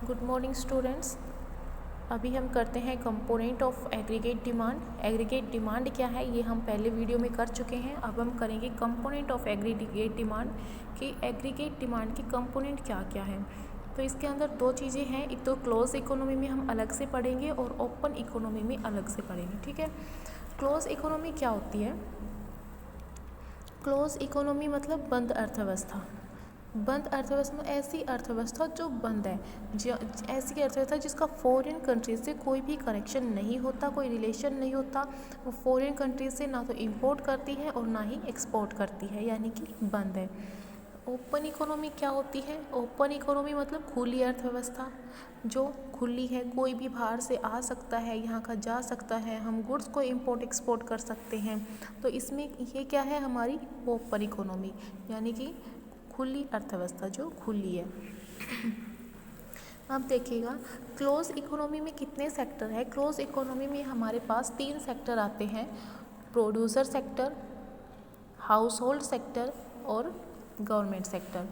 Good morning students. अभी हम करते हैं component of aggregate demand. Aggregate demand क्या है ये हम पहले वीडियो में कर चुके हैं। अब हम करेंगे कंपोनेंट ऑफ एग्रीगेट डिमांड कि एग्रीगेट डिमांड की कंपोनेंट क्या क्या है। तो इसके अंदर दो चीज़ें हैं, एक तो क्लोज इकोनॉमी में हम अलग से पढ़ेंगे और ओपन इकोनॉमी में अलग से पढ़ेंगे। ठीक है, क्लोज इकोनॉमी क्या होती है? क्लोज इकोनॉमी मतलब बंद अर्थव्यवस्था। बंद अर्थव्यवस्था में ऐसी अर्थव्यवस्था जो बंद है, ऐसी अर्थव्यवस्था जिसका फॉरेन कंट्री से कोई भी कनेक्शन नहीं होता, कोई रिलेशन नहीं होता। वो फॉरेन कंट्री से ना तो इंपोर्ट करती है और ना ही एक्सपोर्ट करती है, यानी कि बंद है। ओपन इकोनॉमी क्या होती है? ओपन इकोनॉमी मतलब खुली अर्थव्यवस्था जो खुली है, कोई भी बाहर से आ सकता है, यहाँ का जा सकता है, हम गुड्स को इंपोर्ट एक्सपोर्ट कर सकते हैं। तो इसमें ये क्या है हमारी ओपन इकोनॉमी, यानी कि खुली अर्थव्यवस्था जो खुली है। अब देखिएगा क्लोज इकोनॉमी में कितने सेक्टर है। क्लोज इकोनॉमी में हमारे पास 3 सेक्टर आते हैं, producer sector, house hold sector और गवर्नमेंट सेक्टर।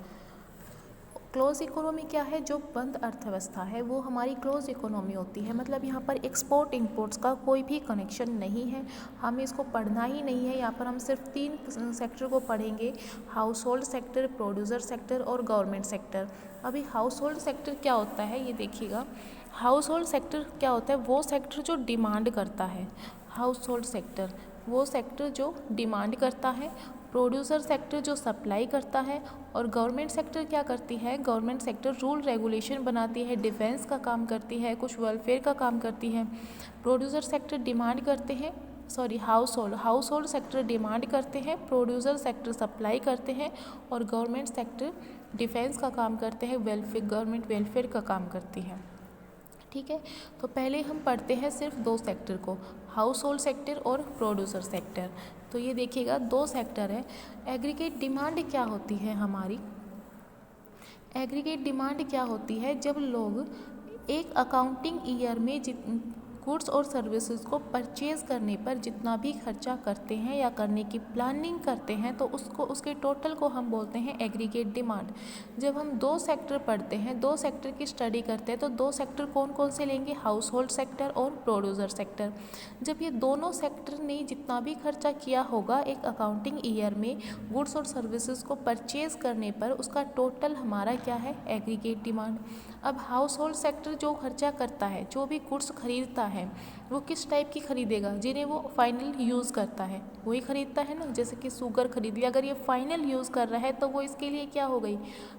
क्लोज इकोनॉमी क्या है? जो बंद अर्थव्यवस्था है वो हमारी क्लोज इकोनॉमी होती है। मतलब यहाँ पर एक्सपोर्ट इंपोर्ट्स का कोई भी कनेक्शन नहीं है, हमें इसको पढ़ना ही नहीं है। यहाँ पर हम सिर्फ 3 सेक्टर को पढ़ेंगे, house hold sector, producer sector और गवर्नमेंट सेक्टर। अभी हाउस होल्ड सेक्टर क्या होता है ये देखिएगा। हाउस होल्ड सेक्टर क्या होता है? वो सेक्टर जो डिमांड करता है। हाउस होल्ड सेक्टर वो सेक्टर जो डिमांड करता है, प्रोड्यूसर सेक्टर जो सप्लाई करता है और गवर्नमेंट सेक्टर क्या करती है? गवर्नमेंट सेक्टर रूल रेगुलेशन बनाती है, डिफेंस का काम करती है, कुछ वेलफेयर का काम करती है। प्रोड्यूसर सेक्टर डिमांड करते हैं, हाउस होल्ड सेक्टर डिमांड करते हैं, प्रोड्यूसर सेक्टर सप्लाई करते हैं और गवर्नमेंट सेक्टर डिफेंस का काम करते हैं, गवर्नमेंट वेलफेयर का काम करती है। ठीक है, तो पहले हम पढ़ते हैं सिर्फ 2 सेक्टर को, हाउस होल्ड सेक्टर और प्रोड्यूसर सेक्टर। तो ये देखिएगा 2 सेक्टर है। एग्रीगेट डिमांड क्या होती है हमारी? एग्रीगेट डिमांड क्या होती है? जब लोग एक अकाउंटिंग ईयर में गुड्स और सर्विसेज को परचेज़ करने पर जितना भी खर्चा करते हैं या करने की प्लानिंग करते हैं तो उसके टोटल को हम बोलते हैं एग्रीगेट डिमांड। जब हम 2 सेक्टर पढ़ते हैं, 2 सेक्टर की स्टडी करते हैं, तो 2 सेक्टर कौन कौन से लेंगे? हाउस होल्ड सेक्टर और प्रोड्यूसर सेक्टर। जब ये दोनों सेक्टर ने जितना भी खर्चा किया होगा एक अकाउंटिंग ईयर में गुड्स और सर्विसेज को परचेज़ करने पर, उसका टोटल हमारा क्या है? Aggregate demand. अब हाउस होल्ड सेक्टर जो खर्चा करता है, जो भी गुड्स खरीदता है, वो किस टाइप की खरीदेगा? जिन्हें वो फाइनल यूज़ करता है वही खरीदता है ना। जैसे कि शुगर खरीद लिया, अगर ये फाइनल यूज़ कर रहा है तो वो इसके लिए क्या हो गई?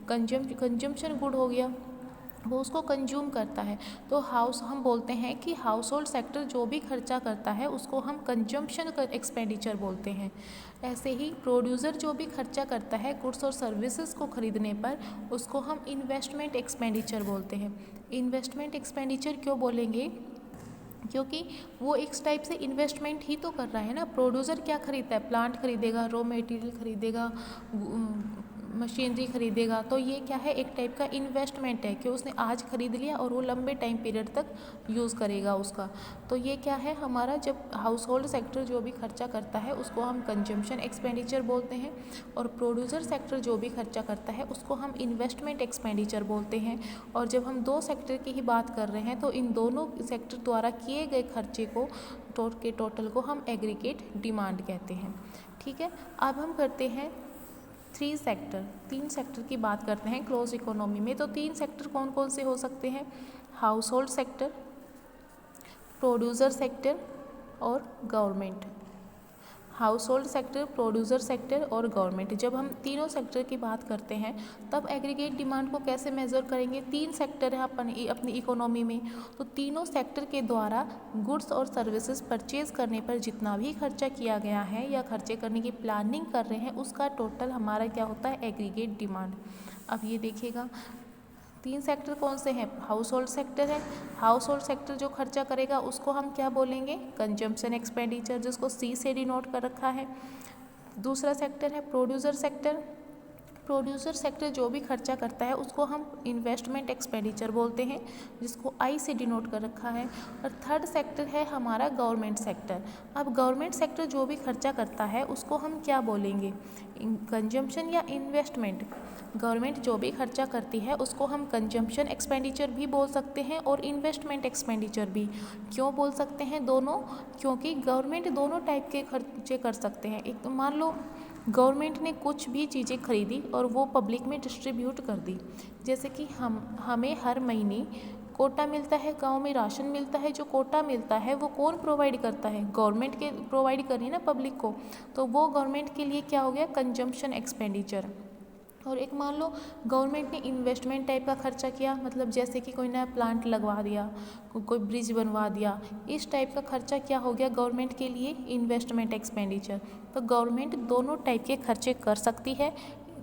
कंजम्पशन गुड हो गया, वो उसको कंज्यूम करता है। तो हम बोलते हैं कि हाउस होल्ड सेक्टर जो भी खर्चा करता है उसको हम कंजम्पशन एक्सपेंडिचर बोलते हैं। ऐसे ही प्रोड्यूसर जो भी खर्चा करता है गुड्स और सर्विसेज को खरीदने पर, उसको हम इन्वेस्टमेंट एक्सपेंडिचर बोलते हैं। इन्वेस्टमेंट एक्सपेंडिचर क्यों बोलेंगे? क्योंकि वो एक टाइप से इन्वेस्टमेंट ही तो कर रहा है ना। प्रोड्यूसर क्या खरीदता है? प्लांट खरीदेगा, रॉ मटेरियल खरीदेगा, मशीनरी खरीदेगा। तो ये क्या है? एक टाइप का इन्वेस्टमेंट है कि उसने आज खरीद लिया और वो लंबे टाइम पीरियड तक यूज़ करेगा उसका। तो ये क्या है हमारा? जब हाउस होल्ड सेक्टर जो भी खर्चा करता है उसको हम कंजम्पशन एक्सपेंडिचर बोलते हैं और प्रोड्यूसर सेक्टर जो भी खर्चा करता है उसको हम इन्वेस्टमेंट एक्सपेंडिचर बोलते हैं। और जब हम 2 सेक्टर की ही बात कर रहे हैं तो इन दोनों सेक्टर द्वारा किए गए खर्चे को टोटल को हम एग्रीगेट डिमांड कहते हैं। ठीक है, अब हम करते हैं 3 सेक्टर की बात करते हैं क्लोज इकोनॉमी में। तो 3 सेक्टर कौन कौन से हो सकते हैं? Household sector, producer sector और government. Household sector, producer sector और गवर्नमेंट। जब हम तीनों सेक्टर की बात करते हैं तब एग्रीगेट डिमांड को कैसे मेज़र करेंगे? 3 सेक्टर है अपनी इकोनॉमी में, तो तीनों सेक्टर के द्वारा गुड्स और सर्विसेज परचेज करने पर जितना भी खर्चा किया गया है या खर्चे करने की प्लानिंग कर रहे हैं उसका टोटल हमारा क्या होता है? Aggregate demand. अब ये देखिएगा 3 सेक्टर कौन से हैं? हाउस होल्ड सेक्टर है। हाउस होल्ड सेक्टर जो खर्चा करेगा उसको हम क्या बोलेंगे? कंजम्पशन एक्सपेंडिचर, जिसको सी से डिनोट कर रखा है। दूसरा सेक्टर है प्रोड्यूसर सेक्टर। प्रोड्यूसर सेक्टर जो भी खर्चा करता है उसको हम इन्वेस्टमेंट एक्सपेंडिचर बोलते हैं, जिसको आई से डिनोट कर रखा है। और थर्ड सेक्टर है हमारा गवर्नमेंट सेक्टर। अब गवर्नमेंट सेक्टर जो भी खर्चा करता है उसको हम क्या बोलेंगे, कंजम्पशन या इन्वेस्टमेंट। गवर्नमेंट जो भी खर्चा करती है उसको हम कंजम्पशन एक्सपेंडिचर भी बोल सकते हैं और इन्वेस्टमेंट एक्सपेंडिचर भी। क्यों बोल सकते हैं दोनों, क्योंकि गवर्नमेंट दोनों टाइप के खर्चे कर सकते हैं। एक तो मान लो गवर्नमेंट ने कुछ भी चीज़ें खरीदी और वो पब्लिक में डिस्ट्रीब्यूट कर दी, जैसे कि हमें हर महीने कोटा मिलता है, गांव में राशन मिलता है। जो कोटा मिलता है वो कौन प्रोवाइड करता है, गवर्नमेंट के प्रोवाइड कर रही है ना पब्लिक को, तो वो गवर्नमेंट के लिए क्या हो गया, कंजम्पशन एक्सपेंडिचर। और एक मान लो गवर्नमेंट ने इन्वेस्टमेंट टाइप का खर्चा किया, मतलब जैसे कि कोई नया प्लांट लगवा दिया, कोई ब्रिज बनवा दिया, इस टाइप का खर्चा क्या हो गया गवर्नमेंट के लिए, इन्वेस्टमेंट एक्सपेंडिचर। तो गवर्नमेंट दोनों टाइप के खर्चे कर सकती है,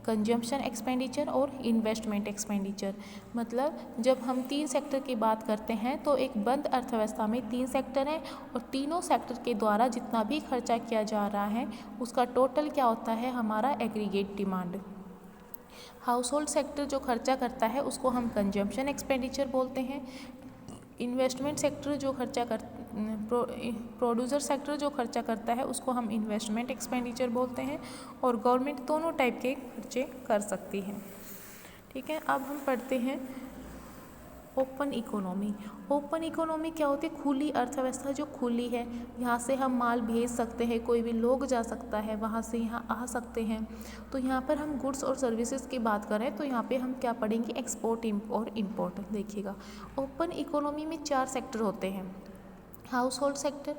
कंजम्पशन एक्सपेंडिचर और इन्वेस्टमेंट एक्सपेंडिचर। मतलब जब हम 3 सेक्टर की बात करते हैं तो एक बंद अर्थव्यवस्था में 3 सेक्टर हैं और तीनों सेक्टर के द्वारा जितना भी खर्चा किया जा रहा है उसका टोटल क्या होता है, हमारा aggregate demand. House hold sector जो खर्चा करता है उसको हम कंजम्पशन एक्सपेंडिचर बोलते हैं। इन्वेस्टमेंट सेक्टर जो खर्चा कर प्रोड्यूसर सेक्टर जो खर्चा करता है उसको हम इन्वेस्टमेंट एक्सपेंडिचर बोलते हैं। और गवर्नमेंट दोनों टाइप के खर्चे कर सकती है। ठीक है, अब हम पढ़ते हैं ओपन इकोनॉमी। ओपन इकोनॉमी क्या होती है, खुली अर्थव्यवस्था जो खुली है, यहाँ से हम माल भेज सकते हैं, कोई भी लोग जा सकता है, वहाँ से यहाँ आ सकते हैं। तो यहाँ पर हम गुड्स और सर्विसेज की बात करें तो यहाँ पे हम क्या पढ़ेंगे, एक्सपोर्ट और इम्पोर्ट। देखिएगा ओपन इकोनॉमी में 4 सेक्टर होते हैं, household sector,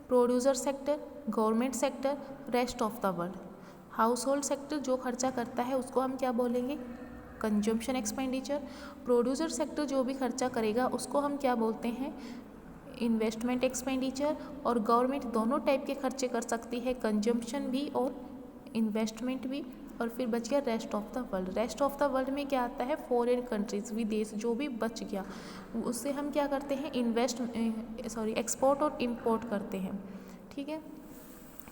producer sector, government sector, rest of the world. House hold sector जो खर्चा करता है उसको हम क्या बोलेंगे, कंजम्पशन एक्सपेंडिचर। प्रोड्यूसर सेक्टर जो भी खर्चा करेगा उसको हम क्या बोलते हैं, इन्वेस्टमेंट एक्सपेंडिचर। और गवर्नमेंट दोनों टाइप के खर्चे कर सकती है, कंजम्पशन भी और इन्वेस्टमेंट भी। और फिर बच गया rest of the world. Rest of the world में क्या आता है, फॉरेन कंट्रीज़, विदेश जो भी बच गया उससे हम क्या करते हैं, एक्सपोर्ट और इम्पोर्ट करते हैं। ठीक है,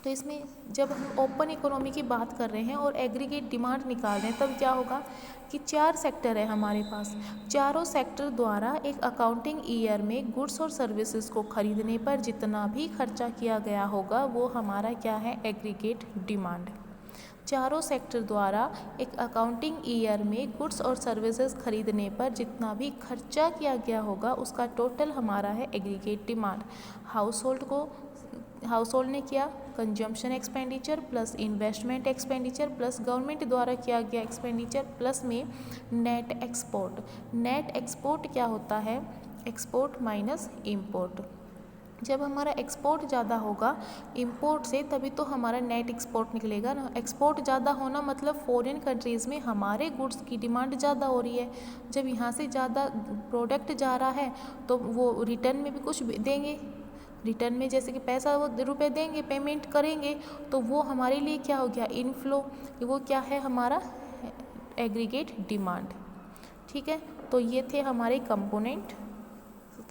तो इसमें जब हम ओपन इकोनॉमी की बात कर रहे हैं और एग्रीगेट डिमांड निकाल रहे हैं तब क्या होगा कि 4 सेक्टर है हमारे पास। चारों सेक्टर द्वारा एक अकाउंटिंग ईयर में गुड्स और सर्विसेज को खरीदने पर जितना भी खर्चा किया गया होगा वो हमारा क्या है, एग्रीगेट डिमांड। चारों सेक्टर द्वारा एक अकाउंटिंग ईयर में गुड्स और सर्विसेज खरीदने पर जितना भी खर्चा किया गया होगा उसका टोटल हमारा है एग्रीगेट डिमांड। हाउस होल्ड ने किया consumption expenditure plus investment expenditure plus government द्वारा किया गया एक्सपेंडिचर प्लस में नेट एक्सपोर्ट। नेट एक्सपोर्ट क्या होता है, एक्सपोर्ट माइनस इम्पोर्ट। जब हमारा एक्सपोर्ट ज़्यादा होगा इंपोर्ट से तभी तो हमारा नेट एक्सपोर्ट निकलेगा ना। एक्सपोर्ट ज़्यादा होना मतलब फॉरेन कंट्रीज़ में हमारे गुड्स की डिमांड ज़्यादा हो रही है। जब यहाँ से ज़्यादा प्रोडक्ट जा रहा है तो वो रिटर्न में भी कुछ देंगे, रिटर्न में जैसे कि पैसा वो रुपए देंगे, पेमेंट करेंगे, तो वो हमारे लिए क्या हो गया, इनफ्लो। वो क्या है हमारा एग्रीगेट डिमांड। ठीक है, तो ये थे हमारे कंपोनेंट।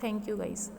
Thank you guys.